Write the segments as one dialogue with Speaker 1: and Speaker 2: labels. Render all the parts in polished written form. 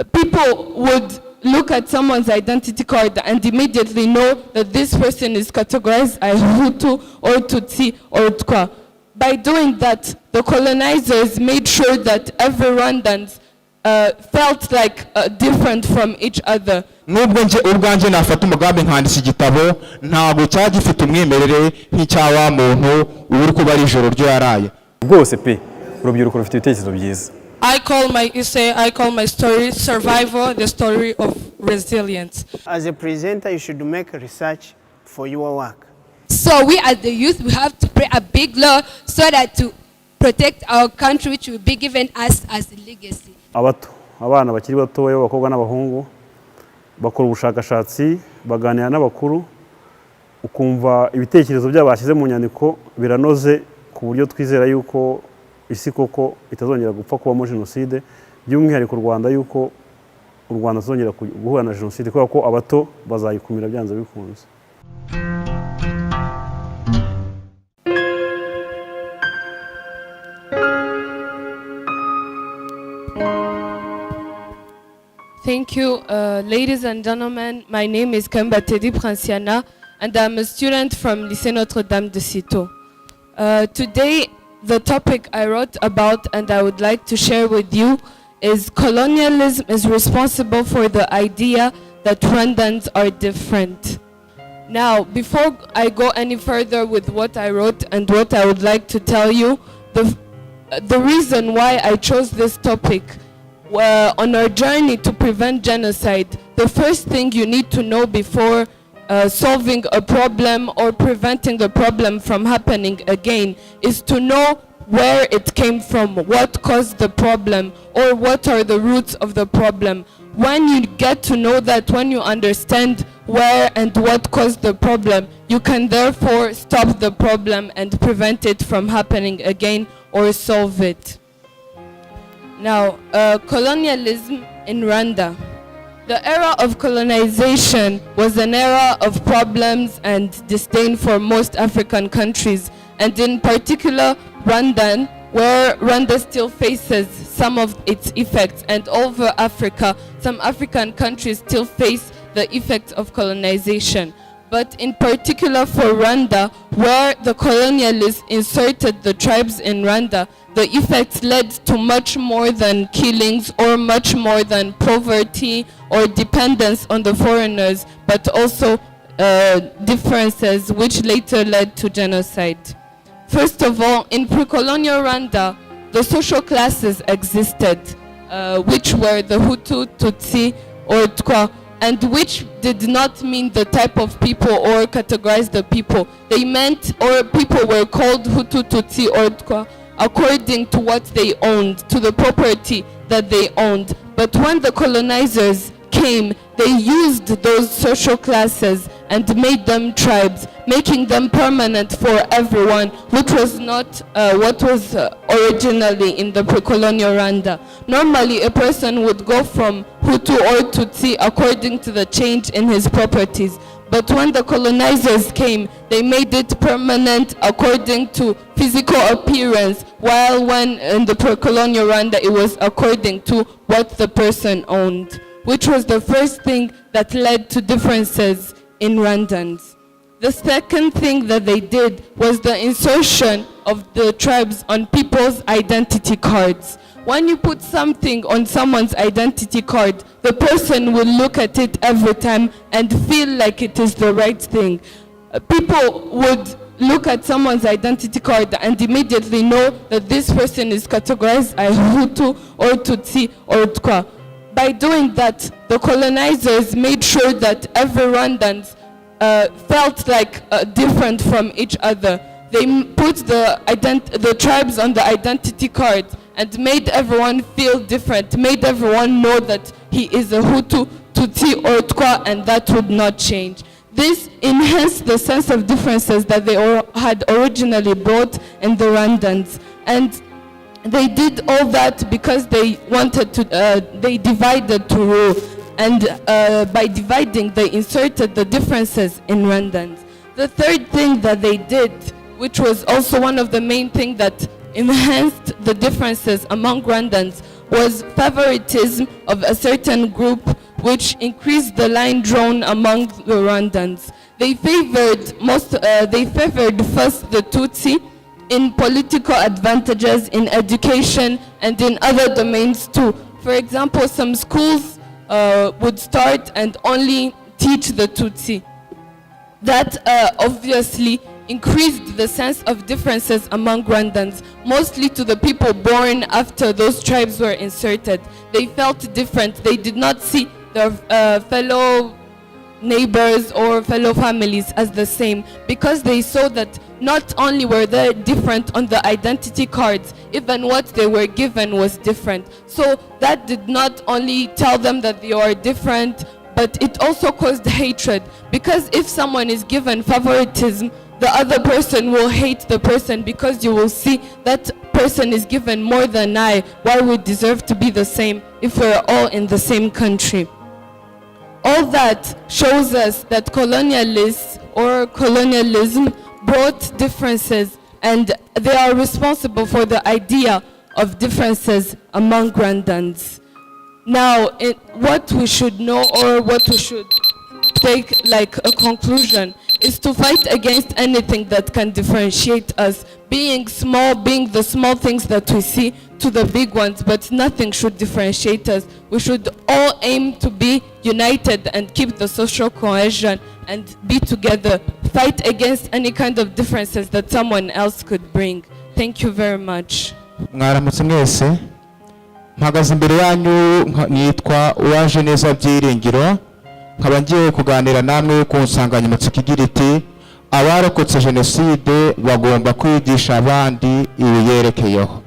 Speaker 1: people would look at someone's identity card and immediately know that this person is categorized as Hutu or Tutsi or Twa. By doing that, the colonizers made sure that every Rwandans felt like different from each other.
Speaker 2: Nubwo nje ubwanje nafata umugambi nkandisa igitabo ntago cyagifite umwemerere nk'icyawa muntu uri kuba ari ijoro ryo yaraye
Speaker 3: rwose pe urubyiruko rufite ibitekerezo byiza.
Speaker 4: I call my story Survival, the story of resilience.
Speaker 5: As a presenter, you should make research for your work.
Speaker 6: So we as the youth, we have to pray a big law so that to protect our country, which will be given us as a legacy.
Speaker 3: Abana bakiri batoya abakobwa n'abahungu bakora ubushakashatsi baganira n'abakuru ukumva ibitekerezo by'abashyize mu nyandiko biranoze ku buryo twizera yuko isi koko itazongera gupfa kubamo Jenoside by'umwihariko u Rwanda yuko u Rwanda zongera guhura na Jenoside kubera ko abato bazayikumira byanze bikunze.
Speaker 1: Thank you, ladies and gentlemen. My name is Kemba Teddy Pranciana, and I'm a student from Lycée Notre-Dame de Citeaux. Today, the topic I wrote about and I would like to share with you is colonialism is responsible for the idea that Rwandans are different. Now, before I go any further with what I wrote and what I would like to tell you, the reason why I chose this topic on our journey to prevent genocide, the first thing you need to know before solving a problem or preventing the problem from happening again is to know where it came from, what caused the problem, or what are the roots of the problem. When you get to know that, when you understand where and what caused the problem, you can therefore stop the problem and prevent it from happening again or solve it. Now, colonialism in Rwanda. The era of colonization was an era of problems and disdain for most African countries, and in particular Rwanda, where Rwanda still faces some of its effects, and over Africa, some African countries still face the effects of colonization. But in particular for Rwanda, where the colonialists inserted the tribes in Rwanda, the effects led to much more than killings or much more than poverty or dependence on the foreigners, but also differences which later led to genocide. First of all, in pre-colonial Rwanda, the social classes existed, which were the Hutu, Tutsi, or Twa, and which did not mean the type of people or categorize the people. They meant, or people were called Hutu, Tutsi, or Twa according to what they owned, to the property that they owned. But when the colonizers came, they used those social classes and made them tribes, making them permanent for everyone, which was not what was originally in the pre-colonial Rwanda. Normally, a person would go from Hutu or Tutsi according to the change in his properties. But when the colonizers came, they made it permanent according to physical appearance, while when in the pre-colonial Rwanda, it was according to what the person owned, which was the first thing that led to differences in Rwandans. The second thing that they did was the insertion of the tribes on people's identity cards. When you put something on someone's identity card, the person will look at it every time and feel like it is the right thing. People would look at someone's identity card and immediately know that this person is categorized as Hutu or Tutsi or Twa. By doing that, the colonizers made sure that every Rwandans felt like different from each other. They put the tribes on the identity card and made everyone feel different, made everyone know that he is a Hutu, Tutsi, or Twa, and that would not change. This enhanced the sense of differences that they had originally brought in the Rwandans. And they did all that because they wanted to, they divided to rule. And by dividing, they inserted the differences in Rwandans. The third thing that they did, which was also one of the main things that enhanced the differences among Rwandans, was favoritism of a certain group, which increased the line drawn among the Rwandans. They favored first the Tutsi in political advantages, in education, and in other domains too. For example, some schools would start and only teach the Tutsi. That obviously increased the sense of differences among Rwandans, mostly to the people born after those tribes were inserted. They felt different. They did not see their fellow neighbors or fellow families as the same, because they saw that not only were they different on the identity cards, even what they were given was different. So that did not only tell them that they are different, but it also caused hatred, because if someone is given favoritism, the other person will hate the person, because you will see that person is given more than I. Why we deserve to be the same if we're all in the same country? All that shows us that colonialists or colonialism brought differences, and they are responsible for the idea of differences among Rwandans. Now, what we should know, or what we should take like a conclusion, is to fight against anything that can differentiate us, being small, being the small things that we see, to the big ones, but nothing should differentiate us. We should all aim to be united and keep the social cohesion and be together, fight against any kind of differences that someone else could bring. Thank you very much.
Speaker 2: Mwaramutse mwese, mpagaze imbere yanyu nitwa uwaje neza byiringiro, nkaba ngiye kuganira namwe ku nsanganyamatsiko igira iti abarokotse Jenoside bagomba kwigisha abandi ibiyerekeyeho.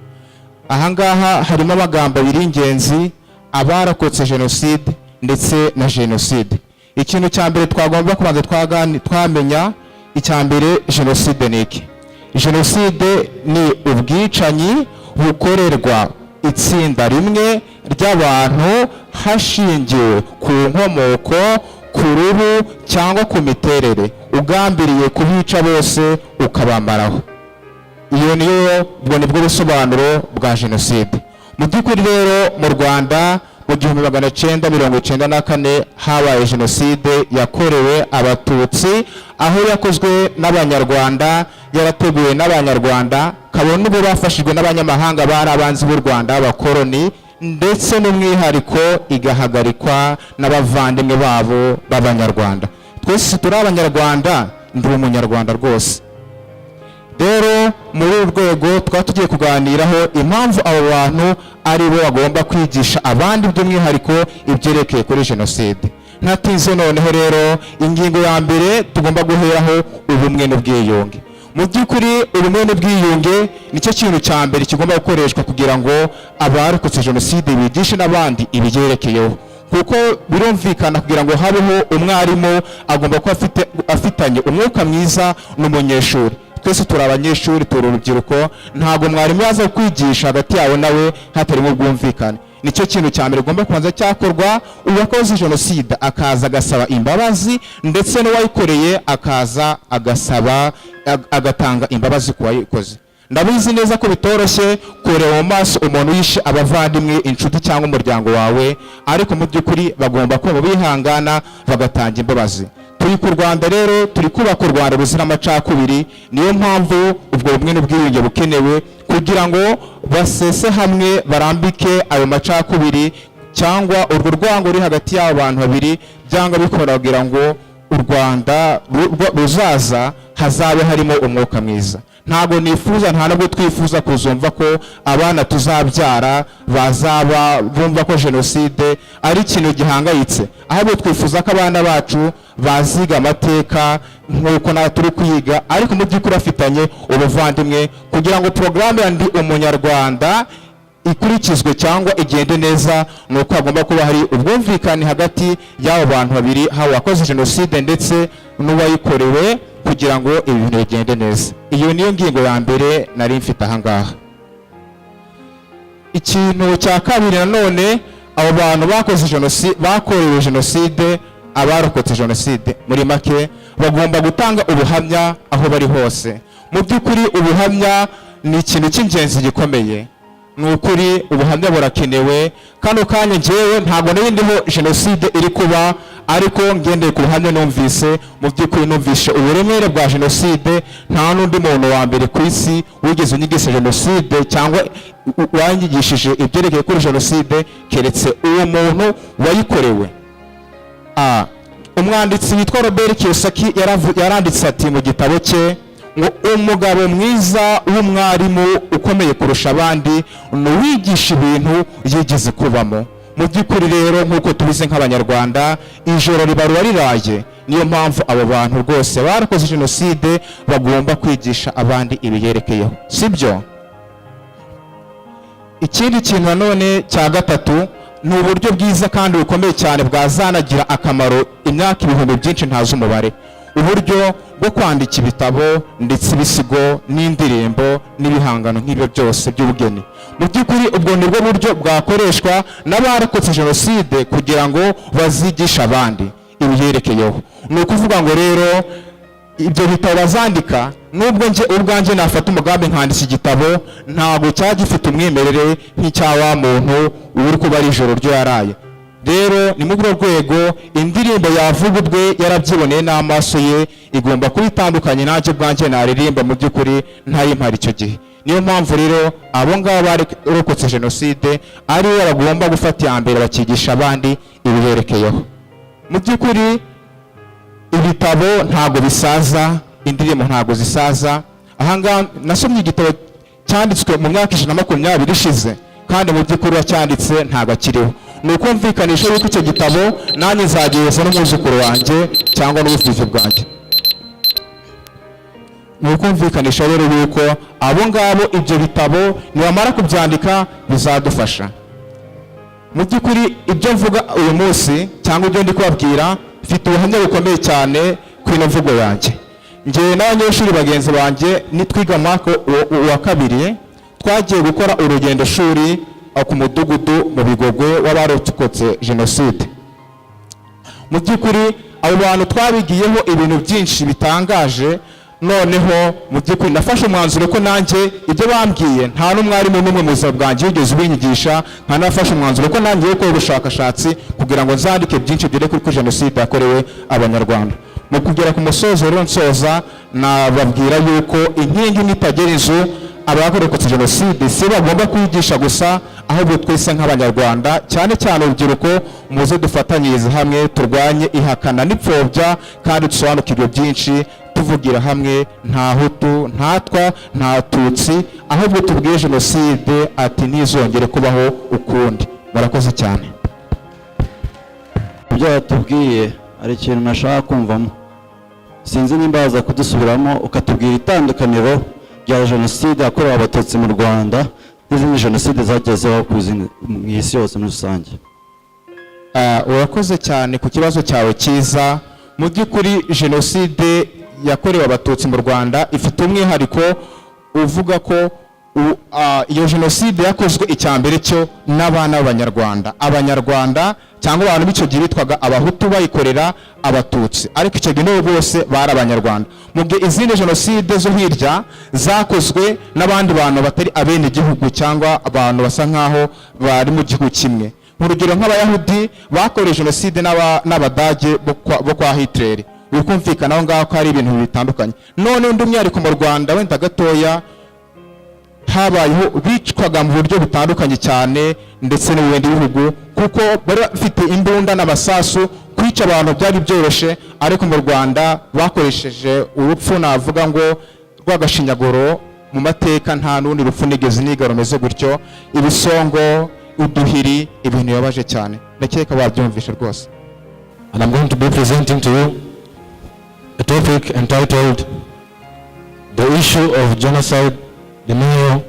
Speaker 2: Ahangaha harimo amagambo abiri ingenzi: abarokotse Jenoside ndetse na Jenoside. Ikintu cya mbere twagomba kubanza twamenya, icya mbere Jenoside ni iki? Jenoside ni ubwicanyi bukorerwa itsinda rimwe ry'abantu hashingiwe ku nkomoko, ku ruhu cyangwa ku miterere, ugambiriye kubica bose ukabamaraho. Iyo niyo nibwo busobanuro bwa Jenoside. Mu by'ukuri rero mu Rwanda mu 1994 habaye Jenoside yakorewe Abatutsi, aho yakozwe n'Abanyarwanda, yarateguwe n'Abanyarwanda, kabone ubwo bafashijwe n'abanyamahanga bari abanzi b'u Rwanda b'abakoloni, ndetse n'umwihariko igahagarikwa n'abavandimwe babo b'Abanyarwanda. Twese turi Abanyarwanda, ndi umunyarwanda rwose. Rero muri urwego twatugiye kuganiraho impamvu abo bantu ari bo bagomba kwigisha abandi by'umwihariko ibyerekeye kuri Jenoside. Ntatinze noneho rero ingingo ya mbere tugomba guheraho ubumwe n'ubwiyunge. Mu by'ukuri ubumwe n'ubwiyunge nicyo kintu cya mbere kigomba gukoreshwa kugira ngo abarokotse Jenoside bigishe n'abandi ibyerekeyeho, kuko birumvikana kugira ngo habeho umwarimu agomba kuba afitanye umwuka mwiza n'umunyeshuri. Twese turi abanyeshuri, turi urubyiruko, ntabwo mwarimu yaza kwigisha hagati yawe nawe hatarimo ubwumvikane. Nicyo kintu cya mbere ugomba kubanza cyakorwa. Uwakoze Jenoside akaza agasaba imbabazi, ndetse n'uwayikoreye akaza agatanga imbabazi ku wayikoze. Ndabizi neza ko bitoroshye kureba mu maso umuntu yishe abavandimwe, inshuti cyangwa umuryango wawe, ariko mu by'ukuri bagomba kuba bihangana bagatanga imbabazi. Turi ku Rwanda rero, turi kubaka u Rwanda ruzira amacakubiri. Niyo mpamvu ubwo bumwe n'ubwiyunge bukenewe kugira ngo basese hamwe, barambike ayo macakubiri cyangwa urwo rwango ruri hagati y'abo bantu babiri, byanga bikora kugira ngo u Rwanda ruzaza hazabe harimo umwuka mwiza. Ntabwo nifuza, nta nubwo twifuza kuzumva ko abana tuzabyara bazaba bumva ko Jenoside ari ikintu gihangayitse, ahubwo twifuza ko abana bacu baziga amateka nk'uko natwe turi kwiga, ariko mu by'ukuri afitanye ubuvandimwe, kugira ngo porogaramu ya Ndi Umunyarwanda ikurikizwe cyangwa igende neza. Nuko hagomba kuba hari ubwumvikane hagati y'abo bantu babiri, haba wakoze Jenoside ndetse n'uwayikorewe, kugira ngo ibintu bigende neza. Iyo niyo ngingo ya mbere nari mfite ahangaha. Ikintu cya kabiri nanone, abo bantu bakoze Jenoside, bakorewe Jenoside, abarokotse Jenoside muri make bagomba gutanga ubuhamya aho bari hose. Mu by'ukuri ubuhamya ni ikintu cy'ingenzi gikomeye. ni ukuri ubuhamya burakenewe. Kano kanya njyewe ntabwo nari ndiho jenoside iri kuba, ariko ngendeye ku buhamya numvise, mu by'ukuri numvise uburemere bwa jenoside. Nta n'undi muntu wa mbere ku isi wigeze unyigisha jenoside cyangwa wanyigishije ibyerekeye kuri jenoside keretse uwo muntu wayikorewe. Umwanditsi witwa Robert Kiyosaki yaranditse ati mu gitabo cye ngo umugabo mwiza w'umwarimu ukomeye kurusha abandi ni uwigisha ibintu yigeze kubamo. Mu by'ukuri rero nk'uko tubize nk'abanyarwanda, ijoro riba riraye. Niyo mpamvu abo bantu rwose barakoze jenoside bagomba kwigisha abandi ibiyerekeyeho, sibyo? Ikindi kintu nanone cya gatatu ni uburyo bwiza kandi bukomeye cyane bwazanagira akamaro imyaka ibihumbi byinshi ntazi umubare, uburyo bwo kwandika ibitabo ndetse ibisigo n'indirimbo n'ibihangano nk'ibyo byose by'ubugeni. Mu by'ukuri ubwo ni bwo buryo bwakoreshwa n'abarokotse jenoside kugira ngo bazigishe abandi ibiyerekeyeho. Ni ukuvuga ngo rero ibyo bitabo bazandika, nubwo nje ubwanjye nafata umugambi nkandika igitabo, ntabwo cyaba gifite umwimerere nk'icya wa muntu uri kuba ari ijoro ryo yaraye. Rero ni muri urwo rwego indirimbo yavuga ubwe yarabyiboneye n'amaso ye igomba kuba itandukanye nanjye ubwanjye naririmba mu by'ukuri ntayimpara icyo gihe. Niyo mpamvu rero abo ngabo barokotse jenoside ari bo bagomba gufata iya mbere bakigisha abandi ibiherekeyeho. Mu by'ukuri ibitabo ntabwo bisaza, indirimbo ntabwo zisaza. Ahangaha nasomye igitabo cyanditswe mu myaka 120 ishize kandi mu by'ukuri wacyanditse ntabwo akiriho. Ni ukumvikanisha yuko icyo gitabo nanjye nzagiheza n'umwuzukuru wanjye cyangwa n'ubuvivi bwanjye. Ni ukumvikanisha rero yuko abo ngabo ibyo bitabo nibamara kubyandika bizadufasha. Mu by'ukuri ibyo mvuga uyu munsi cyangwa ibyo ndi kubabwira mfite ubuhamya bukomeye cyane ku ino mvugo yanjye. Njye n'abanyeshuri bagenzi banjye nitwiga mwaka wa kabiri twagiye gukora urugendo shuri ku mudugudu mu Bigogwe w'abarokotse jenoside. Mu by'ukuri abo bantu twabigiyeho ibintu byinshi bitangaje. Noneho mu by'ukuri nafashe umwanzuro ko nanjye ibyo bambwiye nta n'umwarimu n'umwe mu buzima bwanjye wigeze ubinyigisha. Nafashe umwanzuro ko nanjye gukora ubushakashatsi kugira ngo nzandike byinshi byerekeye kuri jenoside yakorewe abanyarwanda. Mu kugera ku musozo rero nsoza nababwira yuko inkingi nitagera inzu abarokotse jenoside si bagomba kwigisha gusa, ahubwo twese nk'abanyarwanda cyane cyane urubyiruko muze dufatanyirize hamwe turwanye ihakana n'ipfobya kandi dusobanukirwe byinshi, tuvugira hamwe nta hutu nta twa nta tutsi, ahubwo tubwiye jenoside ati ntizongere kubaho ukundi. Murakoze cyane.
Speaker 7: Ibyo watubwiye ari ikintu nashaka kumvamo, sinzi nimba waza kudusubiramo ukatubwira itandukaniro rya jenoside yakorewe abatutsi mu Rwanda n'izindi jenoside zagezeho mu isi yose muri rusange.
Speaker 2: Urakoze cyane ku kibazo cyawe cyiza. Mu by'ukuri jenoside yakorewe abatutsi mu Rwanda ifite umwihariko uvuga ko iyo jenoside yakozwe icyambere cyo n'abana b'abanyarwanda. Abanyarwanda cyangwa abantu b'icyo gihe bitwaga abahutu bayikorera abatutsi, ariko icyo gihe bose bari abanyarwanda. Mu gihe izindi jenoside zo hirya zakozwe n'abandi bantu batari abene igihugu cyangwa abantu basa nkaho bari mu gihugu kimwe. Urugero nk'abayahudi bakoreye jenoside n'abadage bo kwa Hitler. Bikumvikana aho ngaho ko ari ibintu bitandukanye. None undi umwihariko mu Rwanda wenda gatoya habayeho bicwaga mu buryo butandukanye cyane ndetse no mu bindi bihugu, kuko bari bafite imbunda n'amasasu. Kwica abantu byari byoroshye, ariko mu Rwanda bakoresheje urupfu navuga ngo rw'agashinyaguro. Mu mateka nta n'undi rupfu nigeze niga rumeze gutyo. Ibisongo, uduhiri, ibintu bibabaje cyane. Ndakeka babyumvishe rwose.
Speaker 8: And I'm going to be presenting to you a topic entitled The Issue of Genocide Denial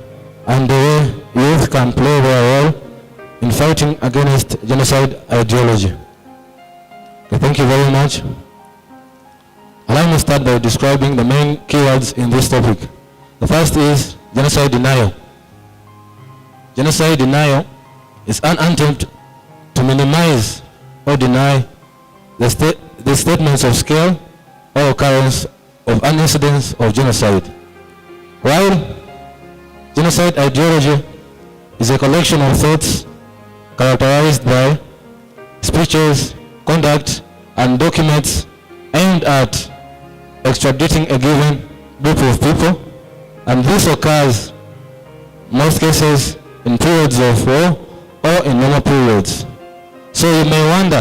Speaker 8: and the Way Youth Can Play Their Role in Fighting Against Genocide Ideology. Okay, thank you very much. Allow me to start by describing the main keywords in this topic. The first is genocide denial. Genocide denial is an attempt to minimize or deny the statements of scale or occurrence of an incident of genocide. While genocide ideology is a collection of thoughts characterized by speeches, conduct, and documents aimed at extraditing a given group of people, and this occurs most cases in periods of war or in normal periods. So you may wonder,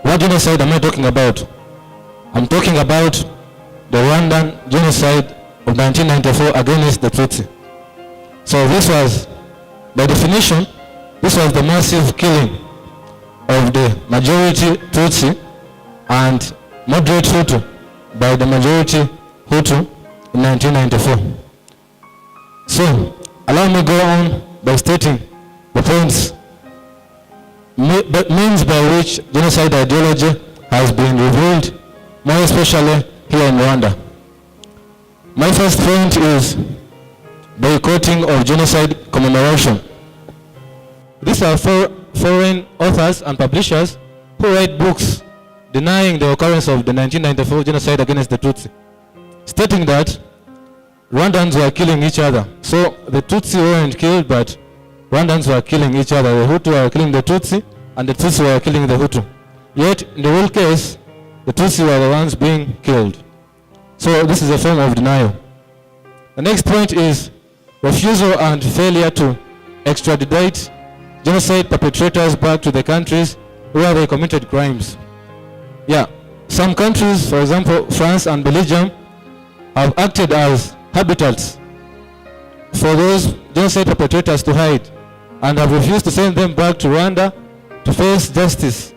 Speaker 8: what genocide am I talking about? I'm talking about the Rwandan genocide of 1994 against the Tutsi. So this was, by definition, this was the massive killing of the majority Tutsi and moderate Hutu by the majority Hutu in 1994. So, allow me go on by stating the points, means by which genocide ideology has been revealed, more especially here in Rwanda. My first point is boycotting of genocide commemoration. These are foreign authors and publishers who write books denying the occurrence of the 1994 genocide against the Tutsi, stating that Rwandans were killing each other. So the Tutsi weren't killed, but Rwandans were killing each other. The Hutu were killing the Tutsi, and the Tutsi were killing the Hutu. Yet, in the real case, the Tutsi were the ones being killed. So this is a form of denial. The next point is refusal and failure to extradite genocide perpetrators back to the countries where they committed crimes. Yeah, some countries, for example, France and Belgium, have acted as habitats for those genocide perpetrators to hide and have refused to send them back to Rwanda to face justice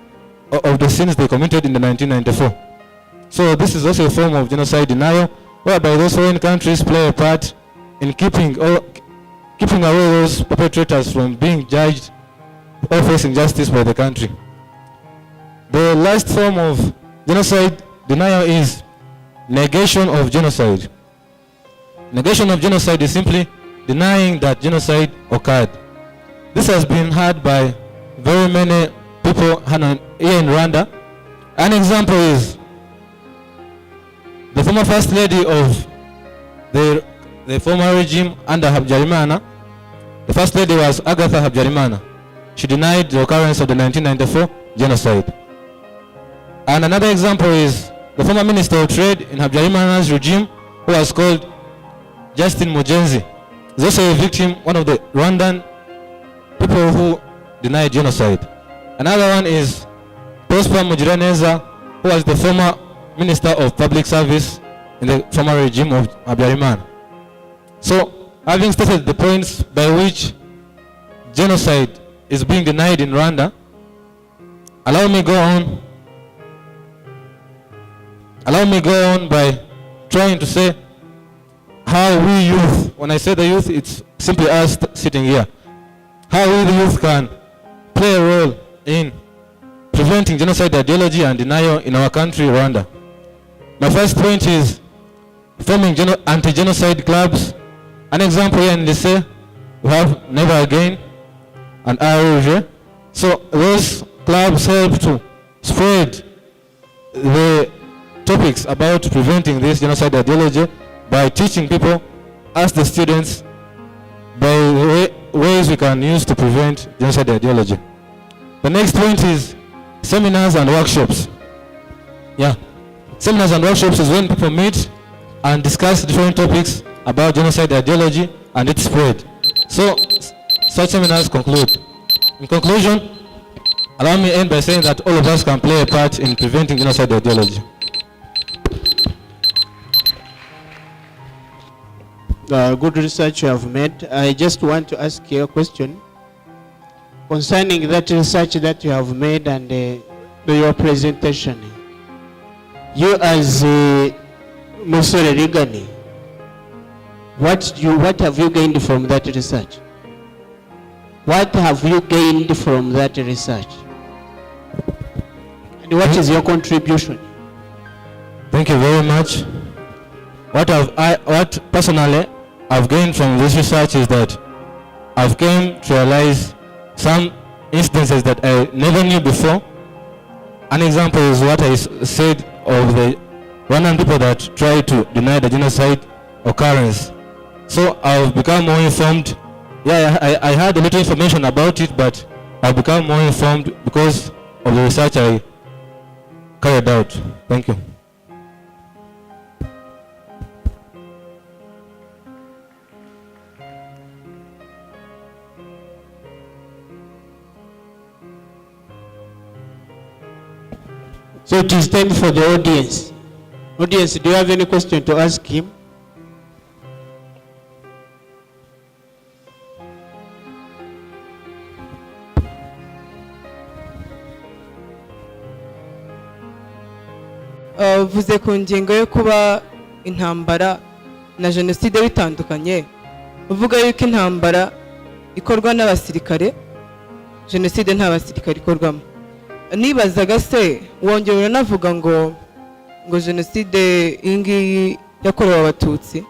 Speaker 8: of the sins they committed in the 1994. So this is also a form of genocide denial, whereby those foreign countries play a part in keeping away those perpetrators from being judged or facing justice by the country. The last form of genocide denial is negation of genocide. Negation of genocide is simply denying that genocide occurred. This has been heard by very many people here in Rwanda. An example is the former First Lady of the former regime under Habyarimana. The First Lady was Agatha Habyarimana. She denied the occurrence of the 1994 genocide. And another example is the former Minister of Trade in Habyarimana's regime, who was called Justin Mugenzi. Is also a victim, one of the Rwandan people who denied genocide. Another one is Prosper Mugiraneza, who was the former Minister of Public Service in the former regime of Habyarimana. So, having stated the points by which genocide is being denied in Rwanda, allow me go on by trying to say how we youth, when I say the youth, it's simply us sitting here, how we the youth can play a role in preventing genocide ideology and denial in our country, Rwanda. My first point is forming anti-genocide clubs. An example here in Lycée, we have Never Again and ROG. So those clubs help to spread the topics about preventing this genocide ideology by teaching people, as the students, by ways we can use to prevent genocide ideology. The next point is seminars and workshops. Yeah, seminars and workshops is when people meet and discuss different topics about genocide ideology and its spread. So, such seminars conclude. In conclusion, allow me to end by saying that all of us can play a part in preventing genocide ideology.
Speaker 5: Good research you have made. I just want to ask you a question concerning that research that you have made and your presentation. You as Musore Rigani, what have you gained from that research? What have you gained from that research? And what is your contribution?
Speaker 8: Thank you very much. What personally I've gained from this research is that I've came to realize some instances that I never knew before. An example is what I said of the Rwandan people that try to deny the genocide occurrence. So I've become more informed yeah, I had a little information about it, but I've become more informed because of the research I carried out. Thank you.
Speaker 5: So it is time for the audience. Audience, do you have any question to ask him?
Speaker 9: Vuze ku ngingo yo kuba intambara na jenoside bitandukanye, uvuga yuko intambara ikorwa n'abasirikare, jenoside nta basirikare ikorwamo. Nibazaga se wongera uranavuga ngo jenoside ingi yakorewe abatutsi,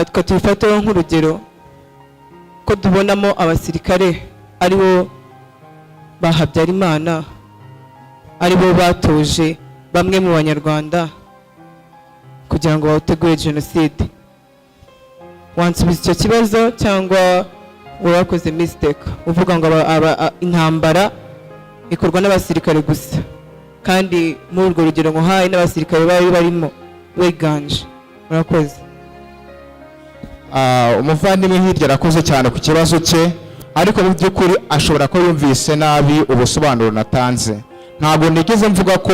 Speaker 9: tukatufataho nk'urugero ko tubonamo abasirikare aribo bahabyara Imana, aribo batoje bamwe mu banyarwanda kugira ngo bawutegure jenoside. Wansubiza icyo kibazo cyangwa urakoze mistake uvuga ngo intambara ikorwa n'abasirikare gusa, kandi muri urwo rugero ngo hayi n'abasirikare bari barimo wiganje? Murakoze.
Speaker 2: Umuvandimwe hirya arakoze cyane ku kibazo cye, ariko mu by'ukuri ashobora ko yumvise nabi ubusobanuro natanze. Ntabwo nigeze mvuga ko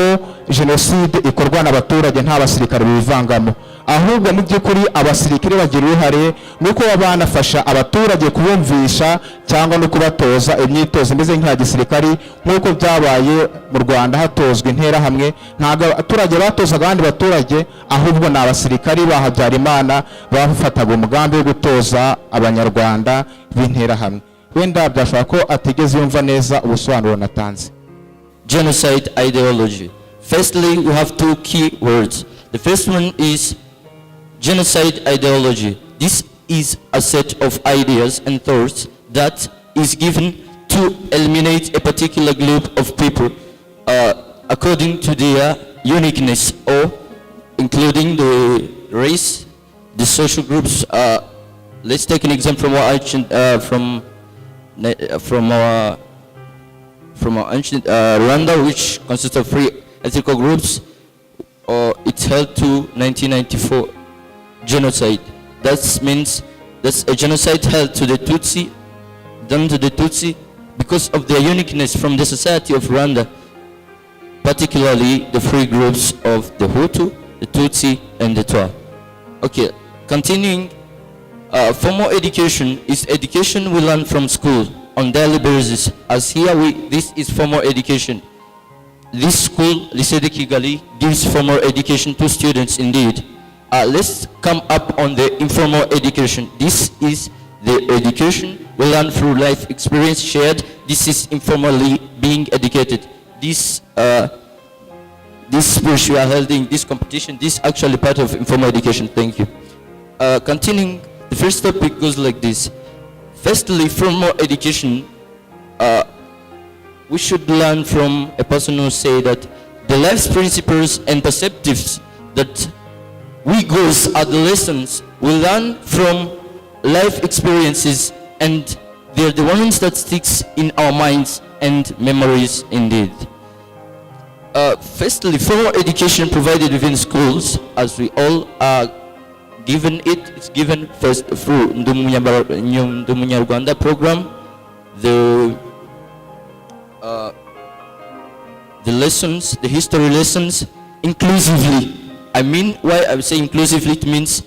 Speaker 2: jenoside ikorwa n'abaturage nta basirikare bivangamo, ahubwo mu by'ukuri abasirikare bagira uruhare nuko banafasha abaturage kubumvisha cyangwa no kubatoza imyitozo imeze nk'iya gisirikari, nk'uko byabaye mu Rwanda hatozwa intera hamwe. Ntabwo abaturage batozaga abandi baturage, ahubwo ni abasirikari ba Habyarimana bafataga umugambi wo gutoza abanyarwanda b'intera hamwe. Wenda byashobora ko atigeze yumva neza ubusobanuro natanze.
Speaker 10: Genocide ideology. Firstly, we have two key words. The first one is genocide ideology. This is a set of ideas and thoughts that is given to eliminate a particular group of people according to their uniqueness, or including the race, the social groups. Let's take an example from our ancient Rwanda, which consists of 3 ethnic groups. It's held to 1994 genocide. That means that's a genocide held to the Tutsi, done to the Tutsi because of their uniqueness from the society of Rwanda, particularly the 3 groups of the Hutu, the Tutsi, and the Twa. Okay, continuing, formal education is education we learn from school on daily basis. As here this is formal education. This school, Lycée de Kigali, gives formal education to students indeed. Let's come up on the informal education. This is the education we learn through life experience shared. This is informally being educated. This speech we are holding, this competition, this is actually part of informal education. Thank you. Continuing, the first topic goes like this. Firstly, formal education, we should learn from a person who say that the life's principles and perceptives that we girls adolescents will learn from life experiences, and they're the ones that sticks in our minds and memories indeed. Firstly, formal education provided within schools, as we all are given it, it's given first through the Munyarwanda program, the lessons, the history lessons, inclusively. I mean, why I say inclusively, it means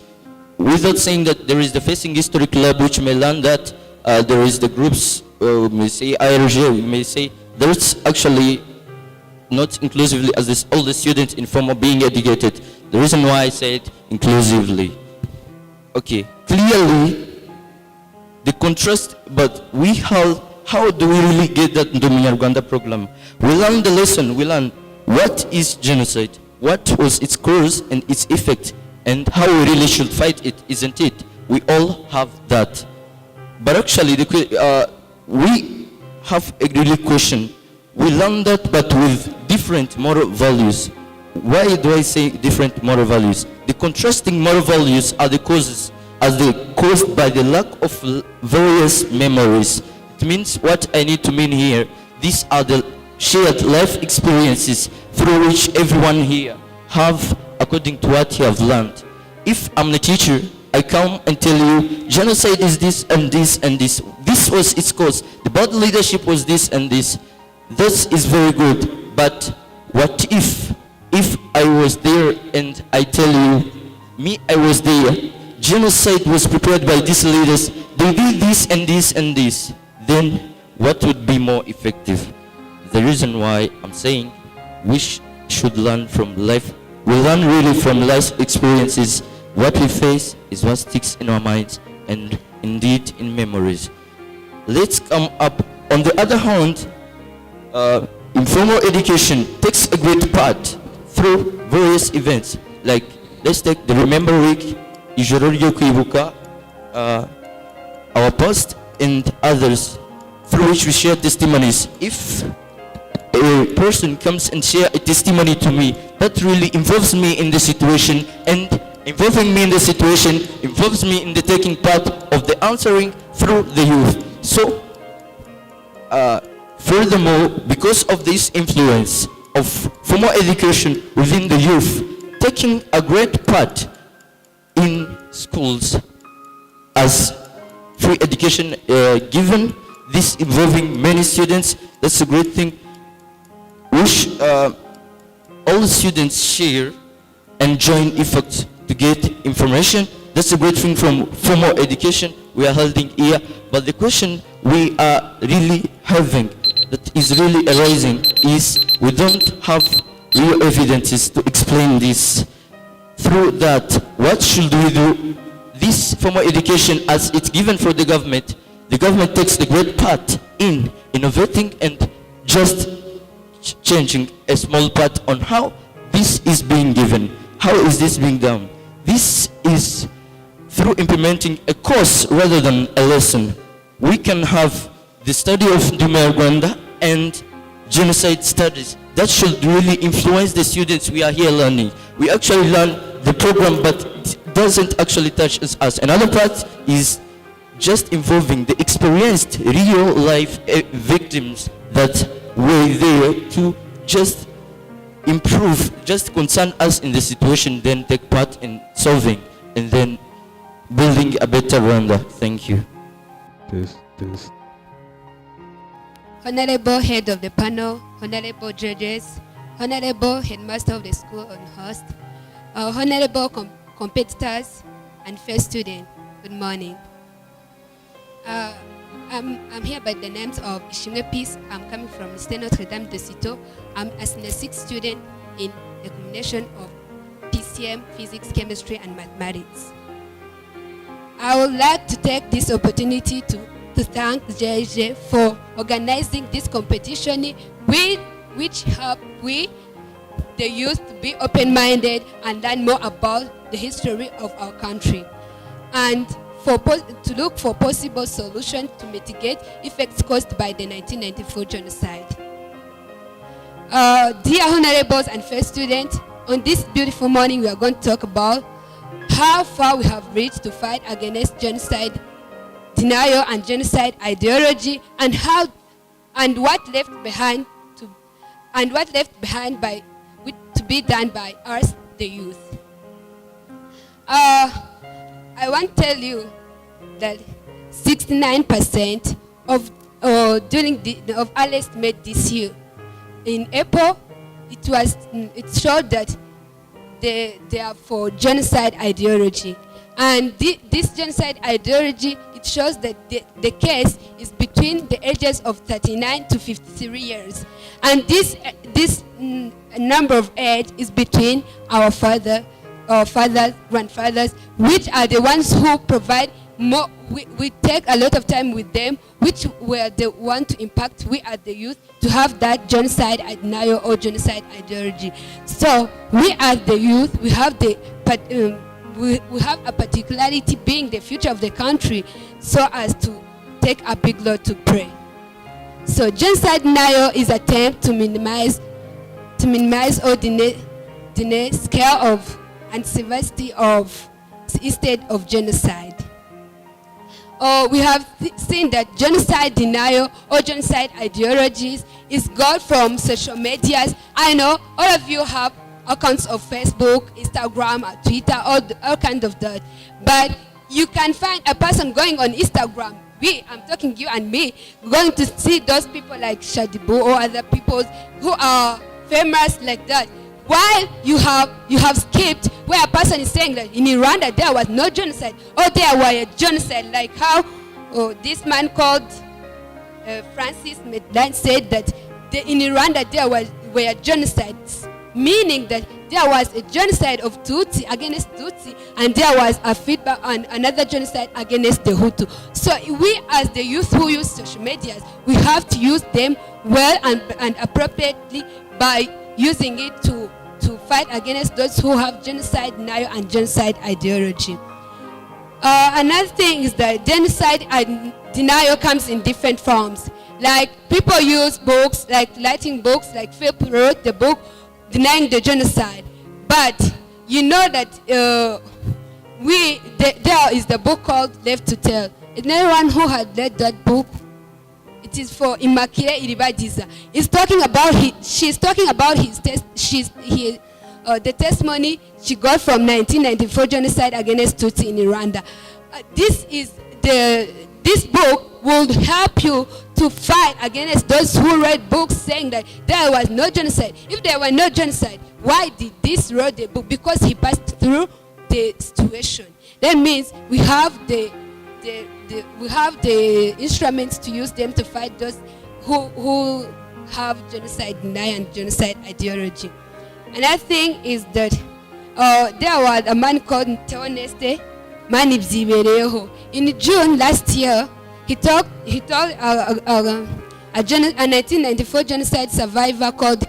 Speaker 10: without saying that there is the Facing History Club, which may learn that, there is the groups, we may say IRG, we may say, there's actually not inclusively as this, all the students in formal being educated. The reason why I said inclusively. Okay, clearly, the contrast, but how do we really get that in the Munyarwanda program? We learn the lesson, we learn what is genocide, what was its cause and its effect, and how we really should fight it, isn't it? We all have that. But actually, we have a really question. We learn that, but with different moral values. Why do I say different moral values? The contrasting moral values are the causes, as they caused by the lack of various memories. It means what I need to mean here. These are the shared life experiences through which everyone here have according to what you have learned. If I'm the teacher, I come and tell you, genocide is this and this and this. This was its cause. The bad leadership was this and this. This is very good. But what if I was there and I tell you, me, I was there, genocide was prepared by these leaders, they did this and this and this, then what would be more effective? The reason why I'm saying we should learn from life. We learn really from life experiences. What we face is what sticks in our minds and indeed in memories. Let's come up. On the other hand, informal education takes a great part through various events. Like, let's take the Remember Week, Ijoro ryo kwibuka, our post and others, through which we share testimonies. If a person comes and share a testimony to me, that really involves me in the situation, and involving me in the situation involves me in the taking part of the answering through the youth. So, furthermore, because of this influence of formal education within the youth, taking a great part in schools as free education given, this involving many students, that's a great thing, which all the students share and join efforts to get information. That's a great thing from formal education we are holding here. But the question we are really having, that is really arising, is we don't have real evidences to explain this. Through that, what should we do? This formal education, as it's given for the government takes the great part in innovating and just changing a small part on how this is being given. How is this being done? This is through implementing a course rather than a lesson. We can have the study of Rwanda and genocide studies. That should really influence the students we are here learning. We actually learn the program, but it doesn't actually touch us. Another part is just involving the experienced real life victims that were there to just improve, just concern us in the situation, then take part in solving and then building a better Rwanda. Thank you.
Speaker 6: Honorable head of the panel, honorable judges, honorable headmaster of the school on host, honorable competitors and first student, good morning. I'm here by the names of Ishimwe Peace. I'm coming from Lycée Notre Dame de Citeaux. I'm a sixth student in the combination of PCM, physics, chemistry, and mathematics. I would like to take this opportunity to thank JJ for organizing this competition, which help we, the youth, to be open-minded and learn more about the history of our country, and to look for possible solutions to mitigate effects caused by the 1994 genocide. Dear honorables and first students, on this beautiful morning we are going to talk about how far we have reached to fight against genocide denial and genocide ideology, and what left behind to be done by us, the youth. I want to tell you that 69% of arrests made this year. In April, it showed that they are for genocide ideology. And this genocide ideology, it shows that the case is between the ages of 39 to 53 years. And this number of age is between our fathers, grandfathers, which are the ones who provide more. We take a lot of time with them, which were the one to impact we as the youth to have that genocide denial or genocide ideology. So we as the youth, we have we have a particularity being the future of the country, so as to take a big load to pray. So genocide denial is an attempt to minimize or deny scale of and severity of instead of genocide. We have seen that genocide denial or genocide ideologies is got from social medias. I know all of you have accounts of Facebook, Instagram, or Twitter, all kinds of that. But you can find a person going on Instagram, I'm talking you and me, going to see those people like Shadibu or other people who are famous like that. While you have skipped where a person is saying that in Rwanda there was no genocide, or there were a genocide, like how this man called Francis Medline said that in Rwanda there were genocides, meaning that there was a genocide of Tutsi against Tutsi, and there was a feedback on another genocide against the Hutu. So we as the youth who use social medias, we have to use them well and appropriately by using it to fight against those who have genocide denial and genocide ideology. Another thing is that genocide denial comes in different forms. Like people use books, like writing books, like Philip wrote the book denying the genocide. But you know that there is the book called Left to Tell. And anyone who had read that book, it is for Immaculée Iribagiza. She's talking about the testimony she got from 1994 genocide against Tutsi in Rwanda. This book will help you to fight against those who read books saying that there was no genocide. If there were no genocide, why did this write the book? Because he passed through the situation. That means we have the instruments to use them to fight those who have genocide denial and genocide ideology. Another thing is that there was a man called Teoneste Mani Bzibereho. In June last year, he told a 1994 genocide survivor called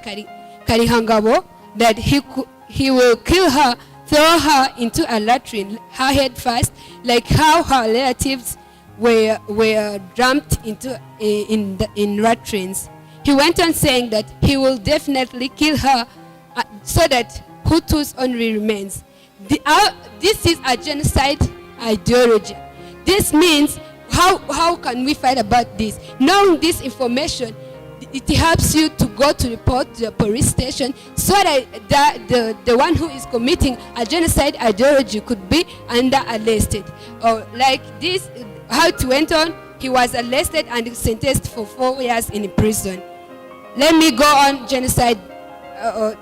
Speaker 6: Karihangabo that he will kill her, throw her into a latrine, her head first, like how her relatives were dumped into in latrines. He went on saying that he will definitely kill her so that Hutus only remains. This is a genocide ideology. This means how can we fight about this? Knowing this information, it helps you to go to report to the police station so that the one who is committing a genocide ideology could be under arrested. Or like this, how it went on, he was arrested and sentenced for 4 years in prison. Let me go on genocide,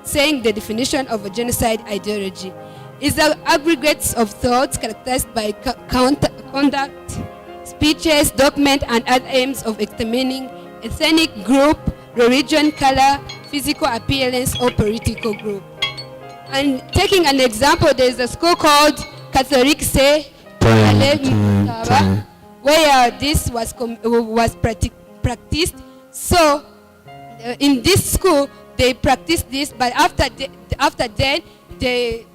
Speaker 6: saying the definition of a genocide ideology. Is the aggregates of thoughts characterized by conduct, speeches, document, and other aims of exterminating ethnic group, religion, color, physical appearance, or political group. And taking an example, there is a school called Catholic Say, where this was practiced. So in this school, they practiced this, but after then, they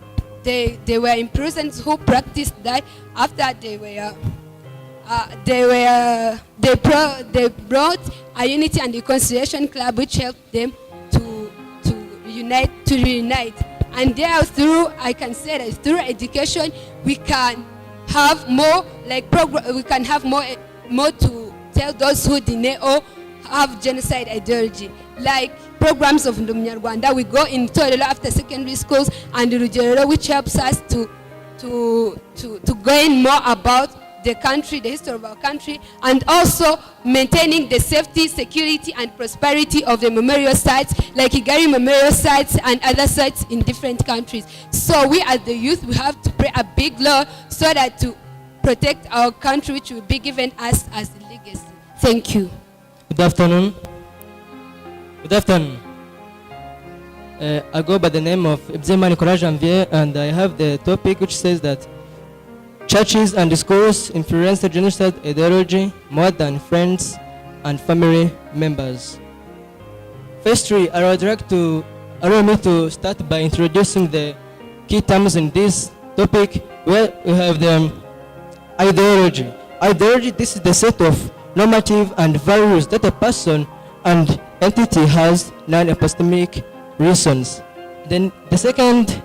Speaker 6: were in prisons who practiced that. After they brought a unity and reconciliation club which helped them to reunite. And there through, I can say that through education we can have more we can have more to tell those who deny or have genocide ideology. Like programs of Ndumunyarwanda, we go in Torero after secondary schools and Rugerero, which helps us to gain more about the country, the history of our country, and also maintaining the safety, security, and prosperity of the memorial sites, like Kigali memorial sites and other sites in different countries. So we as the youth, we have to play a big role so that to protect our country, which will be given us as a legacy. Thank you.
Speaker 11: Good afternoon. Good afternoon. I go by the name of Ibzema Nicolas Janvier, and I have the topic which says that churches and schools influence the genocide ideology more than friends and family members. Firstly, I would like to allow me to start by introducing the key terms in this topic, where we have the ideology. Ideology, this is the set of normative and values that a person and entity has non-epistemic reasons. Then the second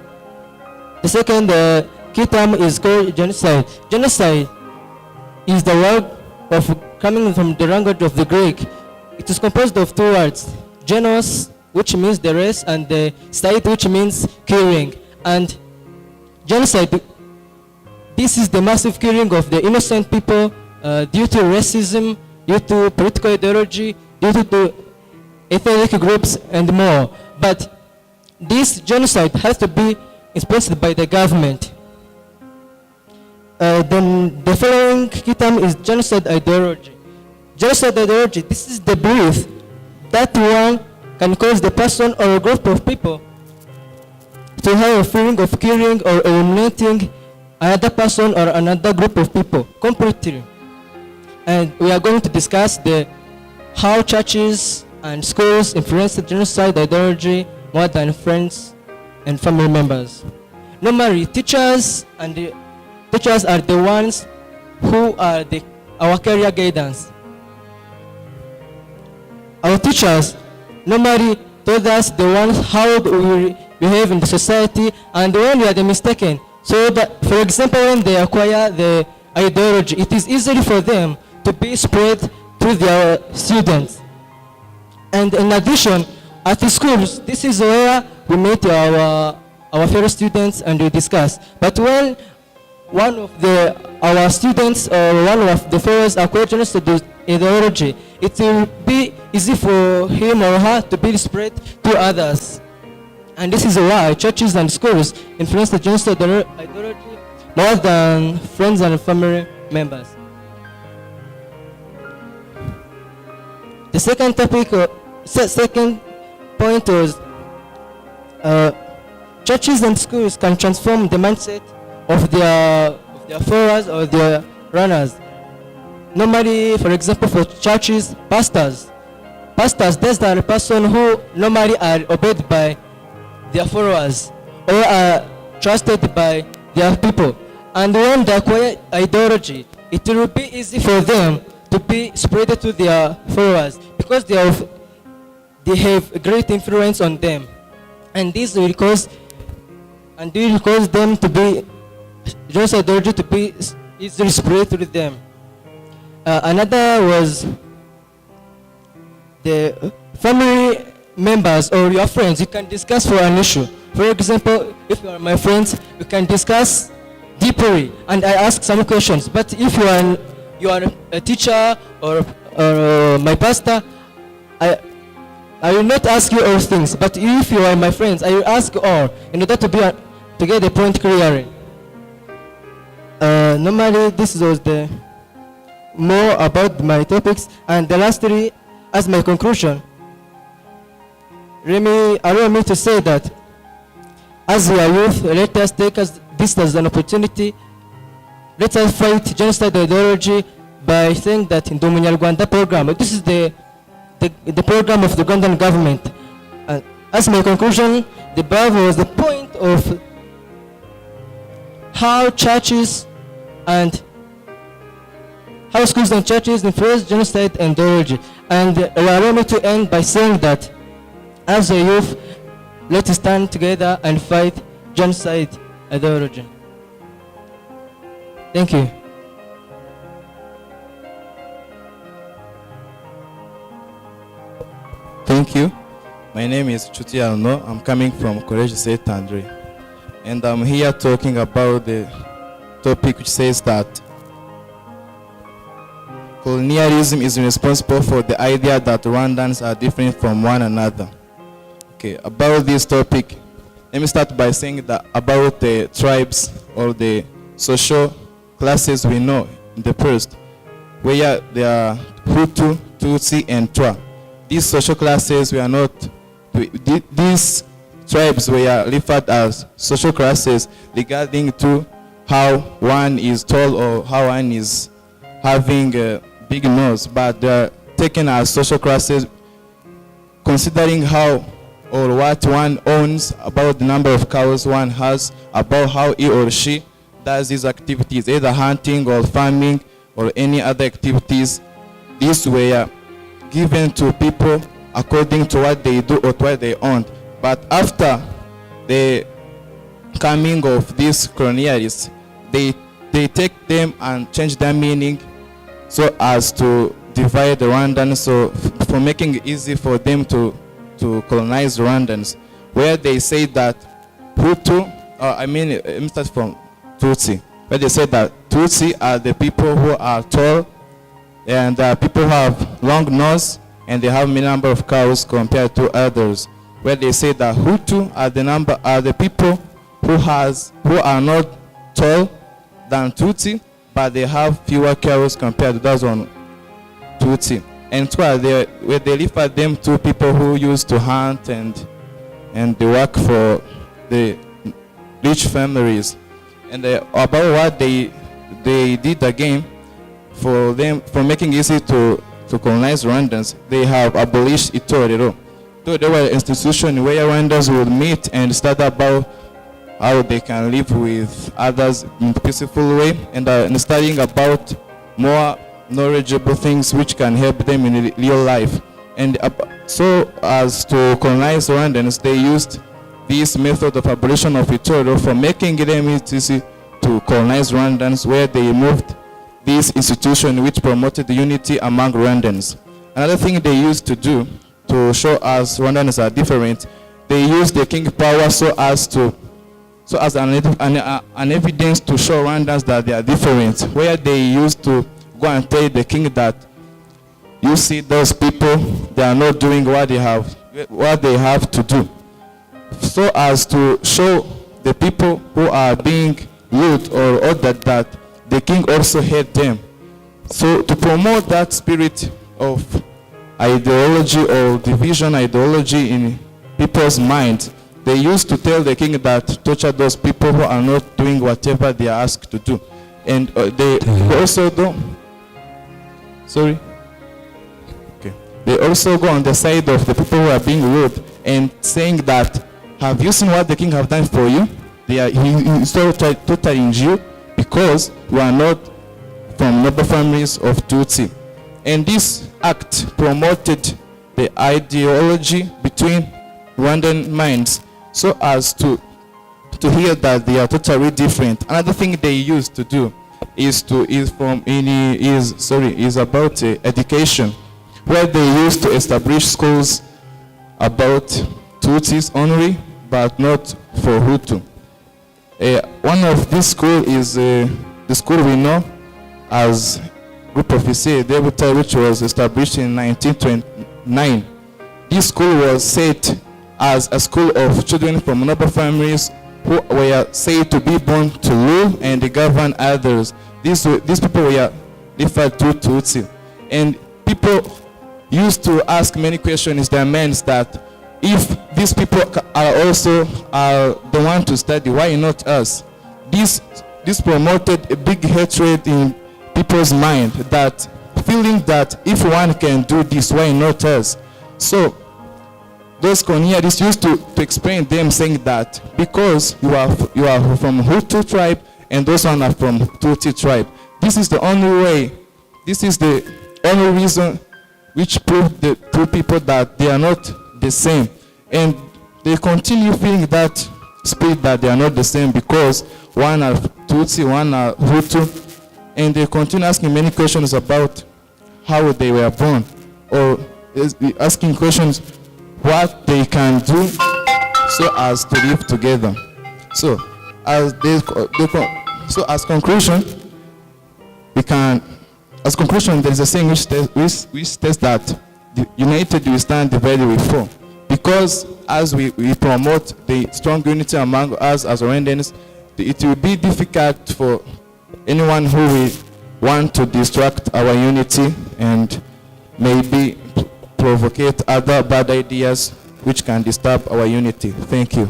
Speaker 11: key term is called genocide. Genocide is the word of coming from the language of the Greek. It is composed of two words, genos, which means the race, and the side, which means killing. And genocide, this is the massive killing of the innocent people due to racism, due to political ideology, due to ethnic groups, and more. But this genocide has to be expressed by the government. Then the following key term is genocide ideology. Genocide ideology, this is the belief that one can cause the person or a group of people to have a feeling of killing or eliminating another person or another group of people completely. And we are going to discuss how churches and schools influence the genocide ideology more than friends and family members. Normally, teachers are the ones who are our career guidance. Our teachers normally told us the ones how we behave in the society and when we are the mistaken. So that, for example, when they acquire the ideology, it is easy for them to be spread to their students. And in addition, at the schools, this is where we meet our fellow students and we discuss. But when one of our students or one of the fellows acquire genocide ideology, it will be easy for him or her to be spread to others. And this is why churches and schools influence the genocide ideology more than friends and family members. The second topic, second point was churches and schools can transform the mindset of their followers or their runners. Normally, for example, for churches, pastors, these are the person who normally are obeyed by their followers or are trusted by their people. And when they acquire ideology, it will be easy for them to be spread to their followers because they have great influence on them. And this will cause them to be genocide ideology to be easily spread to them. Another was the family members or your friends. You can discuss for an issue. For example, if you are my friends, you can discuss deeply and I ask some questions. But if you are a teacher or my pastor, I will not ask you all things. But if you are my friends, I will ask all in order to get the point clearly. Normally, this was the more about my topics, and the last three as my conclusion. Allow me to say that as we are youth, let us take this as an opportunity. Let us fight genocide ideology by saying that in the Umunyarwanda program, this is the program of the Ugandan government. As my conclusion, the above was the point of how churches and how schools and churches influence genocide ideology. And allow me to end by saying that as a youth, let us stand together and fight genocide ideology. Thank you.
Speaker 12: Thank you. My name is Chuti Alno. I'm coming from College Saint Andre. And I'm here talking about the topic which says that colonialism is responsible for the idea that Rwandans are different from one another. Okay, about this topic, let me start by saying that about the tribes or the social classes we know in the past, where there are Hutu, Tutsi, and Twa. These social classes were not, these tribes were referred as social classes regarding to how one is tall or how one is having a big nose, but they are taken as social classes considering how or what one owns, about the number of cows one has, about how he or she does these activities, either hunting or farming or any other activities. These were given to people according to what they do or what they own. But after the coming of these colonialists, they take them and change their meaning so as to divide the Rwandans, so for making it easy for them to colonize Rwandans, where they say that Hutu, let me start from Tutsi, where they say that Tutsi are the people who are tall and people who have long nose and they have many number of cows compared to others, where they say that Hutu are the people who are not tall than Tutsi, but they have fewer cows compared to those on Tutsi. And where they refer them to people who used to hunt and they work for the rich families. And about what they did again for making it easy to colonize Rwandans, they have abolished Itorero. So there were institutions where Rwandans would meet and start about how they can live with others in a peaceful way, and studying about more knowledgeable things which can help them in real life. And so as to colonize Rwandans, they used this method of abolition of Itorero for making them easy to colonize Rwandans, where they moved this institution which promoted unity among Rwandans. Another thing they used to do to show us Rwandans are different, they used the king power so as an evidence to show Rwandans that they are different, where they used to go and tell the king that you see those people, they are not doing what they have to do, so as to show the people who are being rude or ordered that the king also hate them. So to promote that spirit of ideology or division ideology in people's minds, they used to tell the king that torture those people who are not doing whatever they are asked to do. And they also do. Sorry? Okay. They also go on the side of the people who are being rude and saying that, have you seen what the king have done for you? He is so totally in you because you are not from noble families of Tutsi. And this act promoted the ideology between Rwandan minds so as to hear that they are totally different. Another thing they used to do is about education, where they used to establish schools about Tutsis only, but not for Hutu. One of these schools is the school we know as Group Officier Debuta, which was established in 1929. This school was set as a school of children from noble families who were said to be born to rule and govern others. These people were referred to Tutsi. And people used to ask many questions. Their means that if these people are also the one to study, why not us? This promoted a big hatred in people's mind, that feeling that if one can do this, why not us? So those colonialists used to explain them, saying that because you are from Hutu tribe and those one are from Tutsi tribe, this is the only way, this is the only reason which proved the two people that they are not the same. And they continue feeling that spirit that they are not the same because one are Tutsi, one are Hutu, and they continue asking many questions about how they were born, or asking questions what they can do so as to live together. So as conclusion, there is a saying which states that united we stand, divided we fall. Because as we promote the strong unity among us as Rwandans, it will be difficult for anyone who will want to distract our unity and maybe provocate other bad ideas which can disturb our unity. Thank you.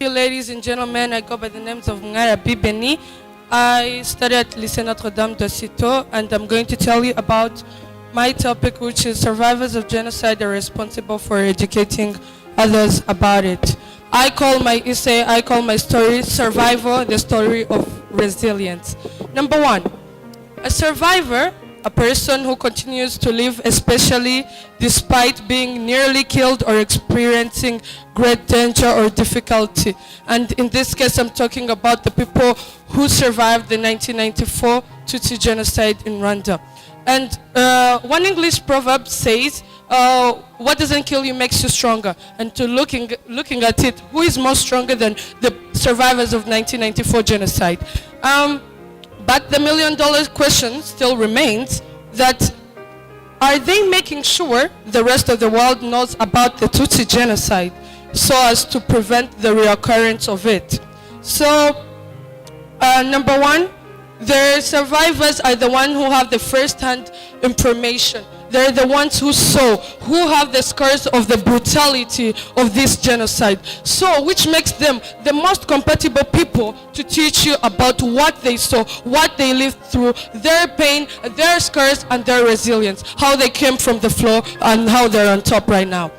Speaker 4: Ladies and gentlemen, I go by the names of Ngara Bibeni. I study at Lycée Notre-Dame de Citeaux, and I'm going to tell you about my topic, which is survivors of genocide are responsible for educating others about it. I call my story Survival, the story of resilience. Number one, a survivor a person who continues to live, especially despite being nearly killed or experiencing great danger or difficulty. And in this case, I'm talking about the people who survived the 1994 Tutsi genocide in Rwanda. And one English proverb says, what doesn't kill you makes you stronger. And to looking at it, who is more stronger than the survivors of 1994 genocide? But the million-dollar question still remains that are they making sure the rest of the world knows about the Tutsi genocide so as to prevent the reoccurrence of it? So, number one, the survivors are the ones who have the first-hand information. They're the ones who saw, who have the scars of the brutality of this genocide. So, which makes them the most compatible people to teach you about what they saw, what they lived through, their pain, their scars, and their resilience, how they came from the floor and how they're on top right now.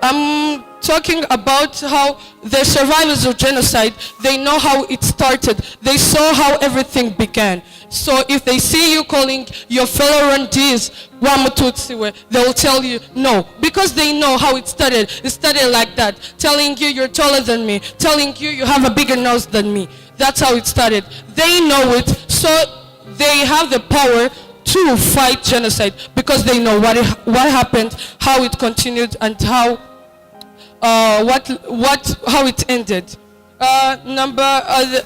Speaker 4: I'm talking about how the survivors of genocide, they know how it started. They saw how everything began. So if they see you calling your fellow Rwandese Wamututsiwe, they will tell you no, because they know how it started. It started like that, telling you you're taller than me, telling you you have a bigger nose than me. That's how it started. They know it, so they have the power to fight genocide because they know what happened, how it continued, and how it ended.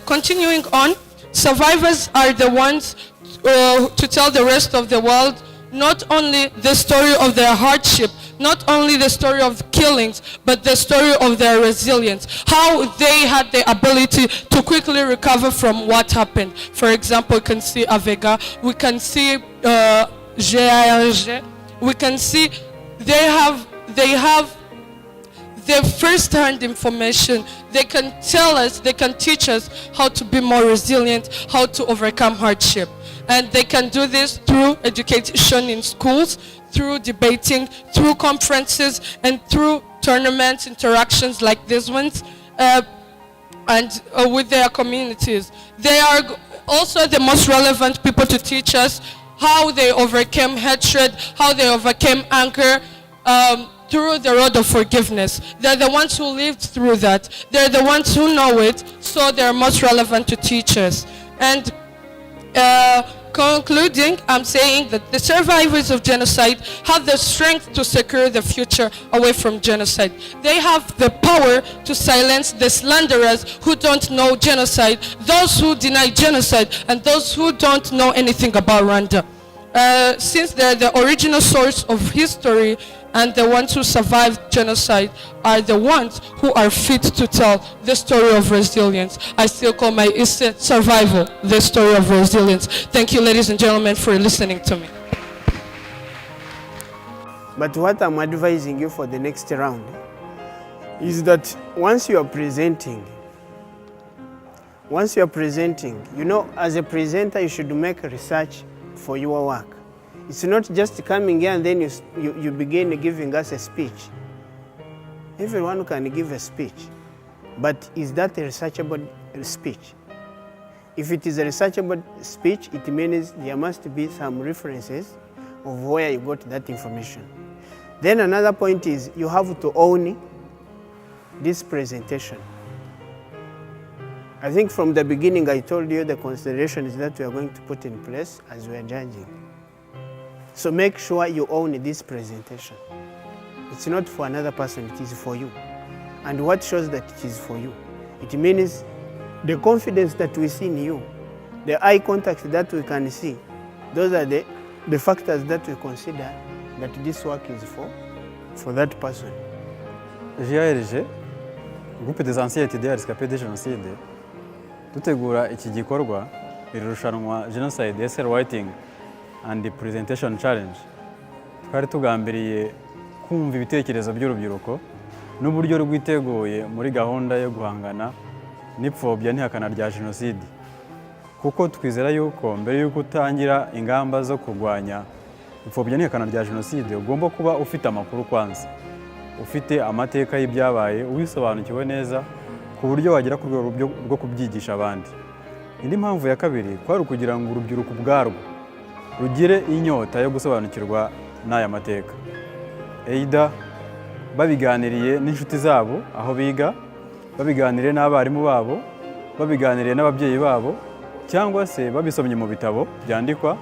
Speaker 4: Continuing on, survivors are the ones to tell the rest of the world not only the story of their hardship, not only the story of killings, but the story of their resilience, how they had the ability to quickly recover from what happened. For example, we can see Avega, we can see GARG, we can see they have the first-hand information. They can tell us, they can teach us how to be more resilient, how to overcome hardship. And they can do this through education in schools, through debating, through conferences, and through tournaments, interactions like these ones, and with their communities. They are also the most relevant people to teach us how they overcame hatred, how they overcame anger, through the road of forgiveness. They're the ones who lived through that. They're the ones who know it, so they're most relevant to teach us. And concluding, I'm saying that the survivors of genocide have the strength to secure the future away from genocide. They have the power to silence the slanderers who don't know genocide, those who deny genocide, and those who don't know anything about Rwanda. Since they're the original source of history, and the ones who survived genocide are the ones who are fit to tell the story of resilience. I still call my survival the story of resilience. Thank you, ladies and gentlemen, for listening to me.
Speaker 13: But what I'm advising you for the next round is that once you are presenting, you know, as a presenter, you should make research for your work. It's not just coming here and then you begin giving us a speech. Everyone can give a speech, but is that a researchable speech? If it is a researchable speech, it means there must be some references of where you got that information. Then another point is you have to own this presentation. I think from the beginning I told you the considerations that we are going to put in place as we are judging. So make sure you own this presentation. It's not for another person, it is for you. And what shows that it is for you? It means the confidence that we see in you, the eye contact that we can see, those are the factors that we consider that this work is for that person.
Speaker 14: GARG, Groupe des anciens étudiants rescapés de Jenoside, dutegura iki gikorwa irushanwa Genocide Essay Writing and the Presentation Challenge. Twari tugambiriye kumva ibitekerezo by'urubyiruko n'uburyo rwiteguye muri gahunda yo guhangana n'ipfobya n'ihakana rya Jenoside. Kuko twizera yuko mbere yuko utangira ingamba zo kurwanya ipfobya n'ihakana rya Jenoside ugomba kuba ufite amakuru kwanza, ufite amateka y'ibyabaye, ubisobanukiwe neza ku buryo wagera ku rwego rwo kubyigisha abandi. Indi mpamvu ya kabiri kwari ukugira ngo urubyiruko ubwarwo rugire inyota yo gusobanukirwa n'aya mateka, either babiganiriye n'inshuti zabo aho biga, babiganiriye n'abarimu babo, babiganiriye n'ababyeyi babo, cyangwa se babisomye mu bitabo byandikwa,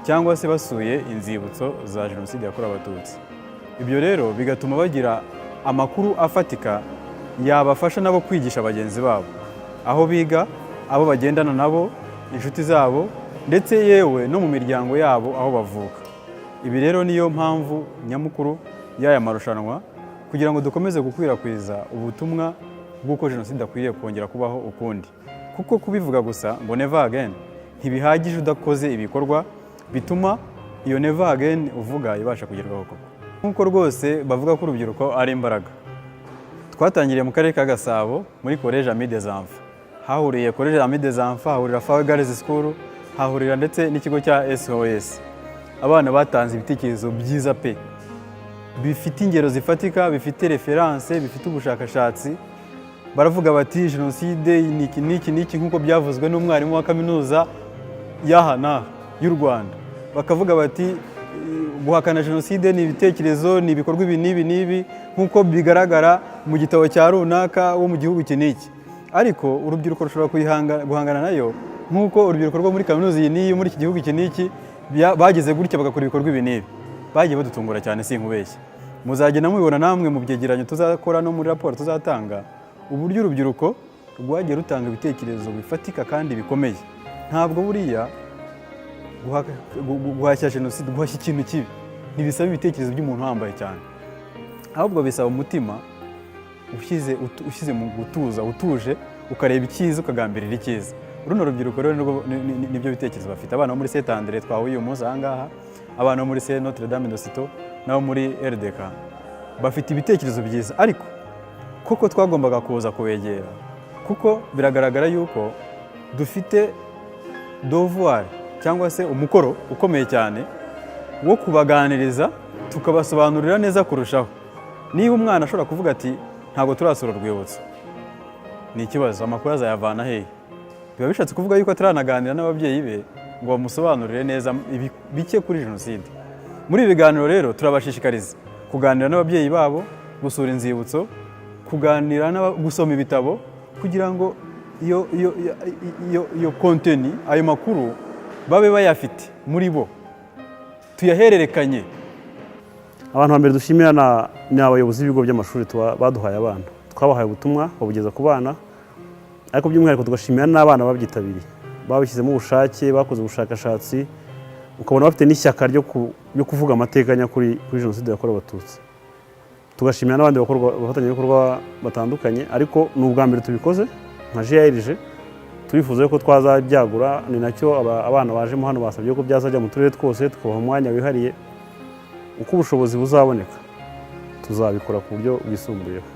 Speaker 14: cyangwa se basuye inzibutso za Jenoside yakorewe Abatutsi. Ibyo rero bigatuma bagira amakuru afatika yabafasha nabo kwigisha bagenzi babo aho biga, abo bagendana nabo, inshuti zabo, ndetse yewe no mu miryango yabo aho bavuka. Ibi rero niyo mpamvu nyamukuru y'aya marushanwa, kugira ngo dukomeze gukwirakwiza ubutumwa bw'uko Jenoside akwiriye kongera kubaho ukundi. Kuko kubivuga gusa ngo never again ntibihagije udakoze ibikorwa bituma iyo never again uvuga ibasha kugerwaho koko. Nkuko rwose bavuga ko urubyiruko ari imbaraga. Twatangiriye mu karere ka Gasabo muri Collège Ami des Enfants. Hahuriye Collège Ami des Enfants, hahurira Fawe Girls School, hahurira ndetse n'ikigo cya SOS. Abana batanze ibitekerezo byiza pe, bifite ingero zifatika, bifite reference, bifite ubushakashatsi. Baravuga bati Jenoside niki nkuko byavuzwe n'umwarimu wa kaminuza y'ahana y'u Rwanda. Bakavuga bati guhakana Jenoside ni ibitekerezo, ni ibikorwa ibi n'ibi nkuko bigaragara mu gitabo cya runaka wo mu gihugu kiniki. Ariko urubyiruko rushobora guhangana nayo nkuko urubyiruko rwo muri kaminuza iyi n'iyi muri iki gihugu kiniki bageze gutya bagakora ibikorwa ibi n'ibi. Bagiye badutungura cyane sinkubeshye. Muzagenda mubibona namwe mu byegeranyo tuzakora no muri raporo tuzatanga, uburyo urubyiruko rwagiye rutanga ibitekerezo bifatika kandi bikomeye. Ntabwo buriya guhashya Jenoside, guhashya ikintu kibi ntibisaba ibitekerezo by'umuntu wambaye cyane, ahubwo bisaba umutima ushyize mu gutuza, utuje, ukareba icyiza ukagambirira icyiza. Runo rubyiruko rero nibyo bitekerezo bafite. Abana bo muri Saint Andre twahuye uyu munsi ahangaha, abana bo muri Saint Notre Dame de Cito nabo muri RDK bafite ibitekerezo byiza, ariko kuko twagombaga kuza kubegera, kuko biragaragara yuko dufite devoir cyangwa se umukoro ukomeye cyane wo kubaganiriza, tukabasobanurira neza kurushaho. Niba umwana ashobora kuvuga ati ntabwo turasura urwibutso, ni ikibazo, amakuru azayavana hehe? Biba bishatse kuvuga yuko ataranaganira n'ababyeyi be ngo bamusobanurire neza bike kuri Jenoside. Muri ibi biganiro rero turabashishikariza kuganira n'ababyeyi babo, gusura inzibutso, kuganira gusoma ibitabo, kugira ngo iyo konteni, ayo makuru babe bayafite muri bo, tuyahererekanye.
Speaker 3: Abantu ba mbere dushimira ni abayobozi b'ibigo by'amashuri baduhaye abana, twabahaye ubutumwa babugeza ku bana, ariko by'umwihariko tugashimira n'abana babyitabiriye, babishyizemo ubushake, bakoze ubushakashatsi, ukabona bafite n'ishyaka ryo kuvuga amateka nyakuri kuri Jenoside yakorewe Abatutsi. Tugashimira n'abandi bafatanyabikorwa batandukanye, ariko ni ubwa mbere tubikoze nka GIRG. Turifuza ko twazabyagura, ni nacyo abana bajemo hano basabye ko byazajya mu turere twose, tukabaha umwanya wihariye. Uko ubushobozi buzaboneka tuzabikora ku buryo bwisumbuyeho.